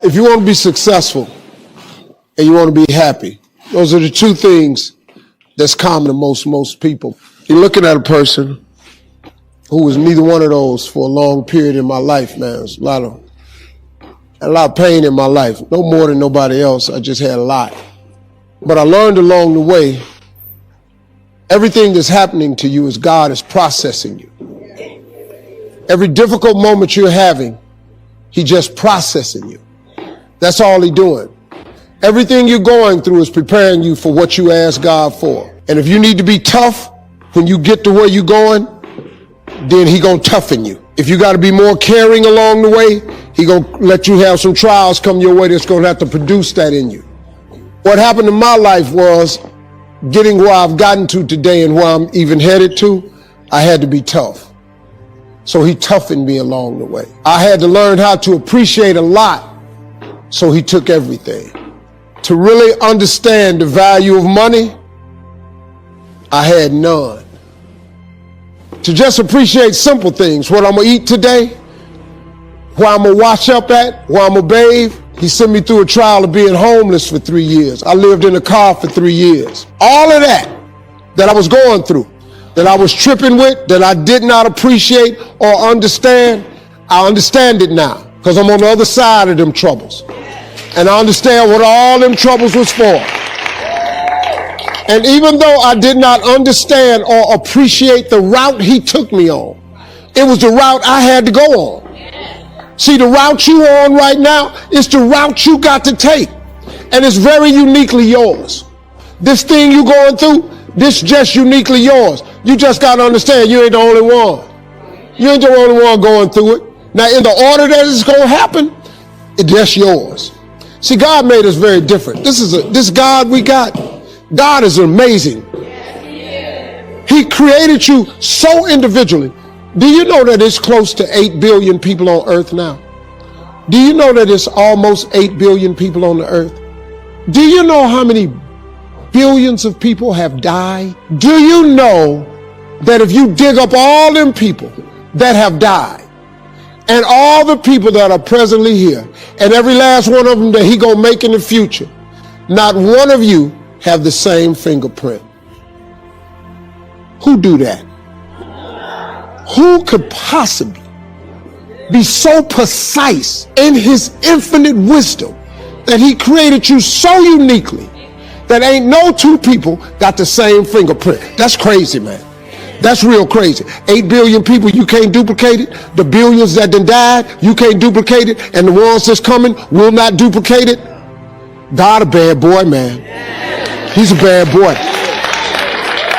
If you want to be successful and you want to be happy, those are the two things that's common to most people. You're looking at a person who was neither one of those for a long period in my life, man. There's a lot of pain in my life. No more than nobody else. I just had a lot. But I learned along the way, everything that's happening to you is God is processing you. Every difficult moment you're having, He just processing you. That's all He's doing. Everything you're going through is preparing you for what you ask God for. And if you need to be tough when you get to where you're going, then He gonna toughen you. If you got to be more caring along the way, He gonna let you have some trials come your way that's gonna have to produce that in you. What happened in my life was getting where I've gotten to today and where I'm even headed to, I had to be tough. So He toughened me along the way. I had to learn how to appreciate a lot, so He took everything. To really understand the value of money, I had none. To just appreciate simple things, what I'm gonna eat today, where I'm gonna wash up at, where I'm gonna bathe. He sent me through a trial of being homeless for 3 years. I lived in a car for 3 years. All of that I was going through, that I was tripping with, that I did not appreciate or understand, I understand it now, because I'm on the other side of them troubles. And I understand what all them troubles was for. And even though I did not understand or appreciate the route He took me on, it was the route I had to go on. See, the route you on right now is the route you got to take. And it's very uniquely yours. This thing you going through, this just uniquely yours. You just got to understand you ain't the only one. You ain't the only one going through it. Now, in the order that it's going to happen, it's just yours. See, God made us very different. This God we got, God is amazing. He created you so individually. Do you know that it's close to 8 billion people on earth now? Do you know that it's almost 8 billion people on the earth? Do you know how many billions of people have died? Do you know that if you dig up all them people that have died, and all the people that are presently here, and every last one of them that He gonna make in the future, not one of you have the same fingerprint? Who do that? Who could possibly be so precise in His infinite wisdom that He created you so uniquely that ain't no two people got the same fingerprint? That's crazy, man. That's real crazy. 8 billion people, you can't duplicate it. The billions that done died, you can't duplicate it. And the ones that's coming will not duplicate it. God a bad boy, man. He's a bad boy.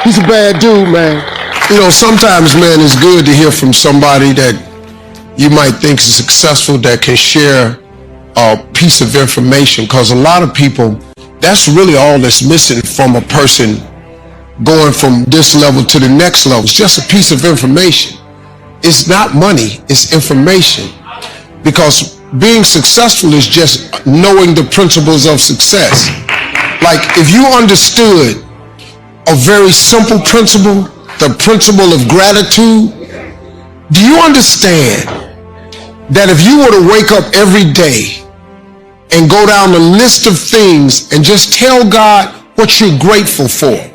He's a bad dude, man. You know, sometimes, man, it's good to hear from somebody that you might think is successful that can share a piece of information, because a lot of people, that's really all that's missing from a person going from this level to the next level. It's just a piece of information. It's not money, it's information. Because being successful is just knowing the principles of success. Like, if you understood a very simple principle, the principle of gratitude, do you understand that if you were to wake up every day and go down the list of things and just tell God what you're grateful for?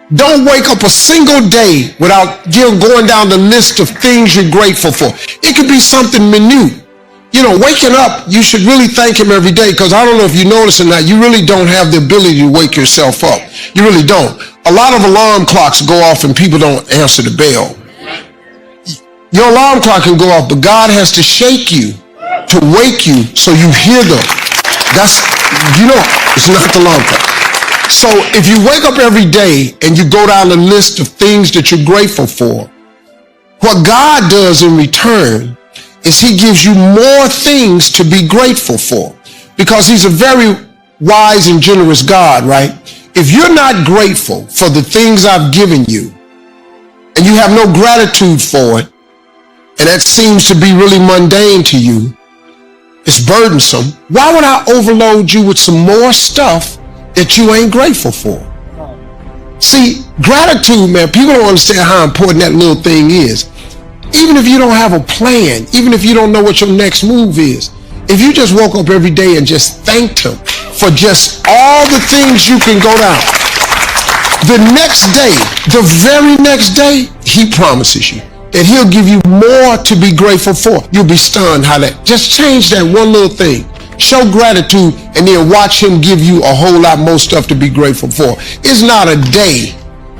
Don't wake up a single day without going down the list of things you're grateful for. It could be something minute. You know, waking up, you should really thank Him every day, because I don't know if you notice or not, you really don't have the ability to wake yourself up. You really don't. A lot of alarm clocks go off and people don't answer the bell. Your alarm clock can go off, but God has to shake you to wake you so you hear them. That's, you know, it's not the alarm clock. So if you wake up every day and you go down the list of things that you're grateful for, what God does in return is He gives you more things to be grateful for, because He's a very wise and generous God, right? If you're not grateful for the things I've given you, and you have no gratitude for it, and that seems to be really mundane to you, it's burdensome, why would I overload you with some more stuff that you ain't grateful for? See, gratitude, man, people don't understand how important that little thing is. Even if you don't have a plan, even if you don't know what your next move is, If you just woke up every day and just thanked him for just all the things you can go down, the next day, the very next day, he promises you that he'll give you more to be grateful for. You'll be stunned how that, just change that one little thing. Show gratitude and then watch him give you a whole lot more stuff to be grateful for. It's not a day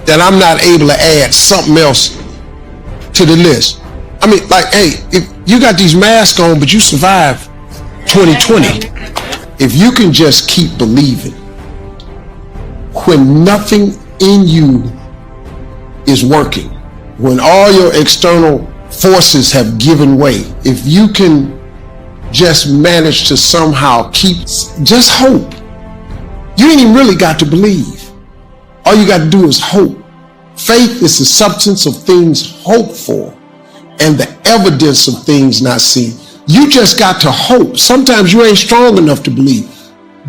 that I'm not able to add something else to the list. I mean, like, hey, if you got these masks on, but you survived 2020. If you can just keep believing when nothing in you is working, when all your external forces have given way, if you can just manage to somehow keep, just hope. You ain't even really got to believe. All you got to do is hope. Faith is the substance of things hoped for and the evidence of things not seen. You just got to hope. Sometimes you ain't strong enough to believe,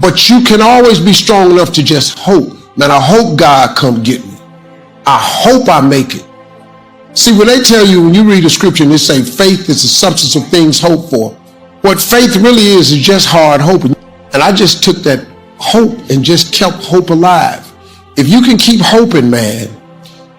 but you can always be strong enough to just hope. Man, I hope God come get me. I hope I make it. See, when they tell you, when you read the scripture and they say faith is the substance of things hoped for, what faith really is just hard hoping. And I just took that hope and just kept hope alive. If you can keep hoping, man,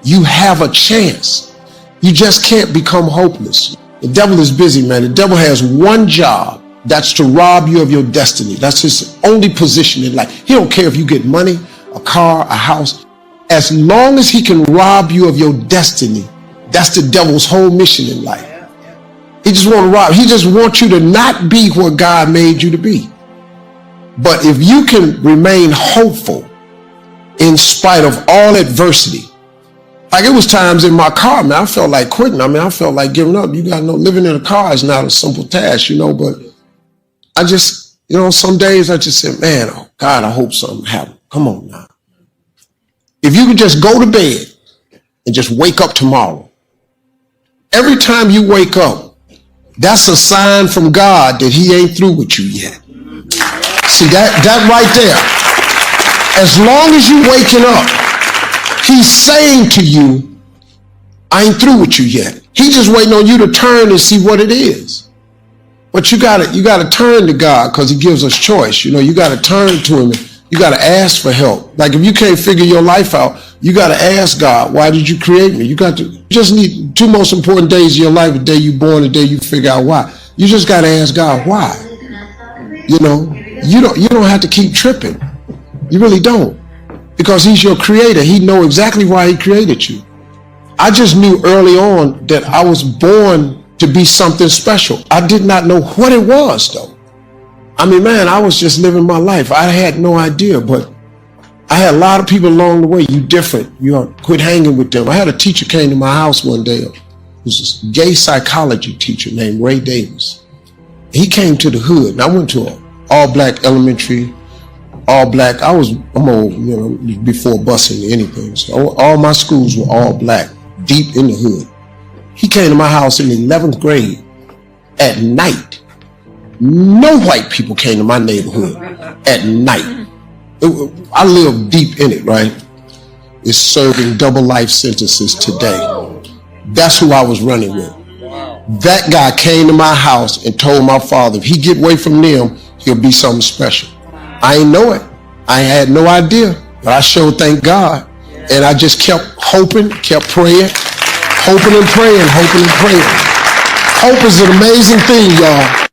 you have a chance. You just can't become hopeless. The devil is busy, man. The devil has one job. That's to rob you of your destiny. That's his only position in life. He don't care if you get money, a car, a house. As long as he can rob you of your destiny, that's the devil's whole mission in life. He just want to rob. He just wants you to not be what God made you to be. But if you can remain hopeful in spite of all adversity, like it was times in my car, man, I felt like quitting. I mean, I felt like giving up. You got to know, living in a car is not a simple task, you know, but I just, you know, some days I just said, man, oh God, I hope something happens. Come on now. If you could just go to bed and just wake up tomorrow, every time you wake up, that's a sign from God that he ain't through with you yet. See, that right there, as long as you waking up, he's saying to you, I ain't through with you yet. He's just waiting on you to turn and see what it is. But you gotta turn to God because he gives us choice. You know, you gotta turn to him. You gotta ask for help. Like if you can't figure your life out, you gotta ask God, why did you create me? You just need two most important days of your life: the day you born, the day you figure out why. You just gotta ask God why. You know, you don't have to keep tripping. You really don't. Because he's your creator. He knows exactly why he created you. I just knew early on that I was born to be something special. I did not know what it was though. I mean, man, I was just living my life. I had no idea, but I had a lot of people along the way. You different. You know, quit hanging with them. I had a teacher came to my house one day. It was a gay psychology teacher named Ray Davis. He came to the hood, and I went to an all-black elementary, all-black. I'm old, you know, before busing anything. So all my schools were all black, deep in the hood. He came to my house in the 11th grade at night. No white people came to my neighborhood at night. I live deep in it, right? It's serving double life sentences today. That's who I was running with. That guy came to my house and told my father, if he get away from them, he'll be something special. I ain't know it. I had no idea, but I sure thank God. And I just kept hoping, kept praying, hoping and praying, hoping and praying. Hope is an amazing thing, y'all.